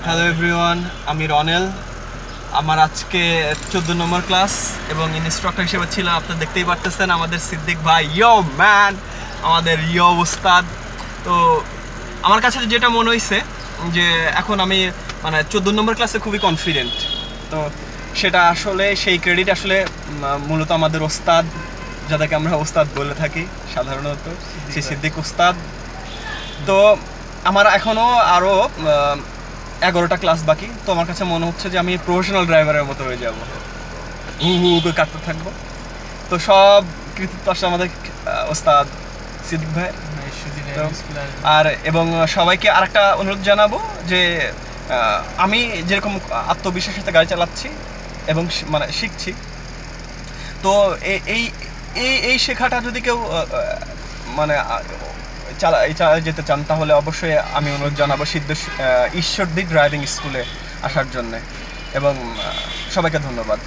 Hello everyone, আমি রনেল। আমার আজকে 14 নম্বর ক্লাস এবং ইনস্ট্রাক্টর হিসেবে ছিল, আপনারা দেখতেই পারতেছেন আমাদের সিদ্দিক ভাই। ইয়ো ম্যান, আমাদের ইয়ো উস্তাদ। তো আমার কাছে যেটা মনে হয়েছে যে এখন আমি মানে 14 নম্বর ক্লাসে খুবই কনফিডেন্ট। তো সেটা আসলে সেই ক্রেডিট আসলে মূলত আমাদের ওস্তাদ, যাদেরকে আমরা ওস্তাদ বলে থাকি সাধারণত, সেই সিদ্দিক উস্তাদ। তো আমার এখনও আরও 11টা ক্লাস বাকি। তো আমার কাছে মনে হচ্ছে যে আমি প্রফেশনাল ড্রাইভারের মতো হয়ে যাব, করে কাটতে থাকবো। তো সব কৃতিত্ব আসলে আমাদের ওস্তাদ সিদ্দিক ভাই। আর এবং সবাইকে আরেকটা অনুরোধ জানাবো যে আমি যেরকম আত্মবিশ্বাসের সাথে গাড়ি চালাচ্ছি এবং মানে শিখছি, তো এই এই এই শেখাটা যদি কেউ মানে চালিয়ে যেতে চান, তাহলে অবশ্যই আমি অনুরোধ জানাবো ঈশ্বরদী ড্রাইভিং স্কুলে আসার জন্যে। এবং সবাইকে ধন্যবাদ।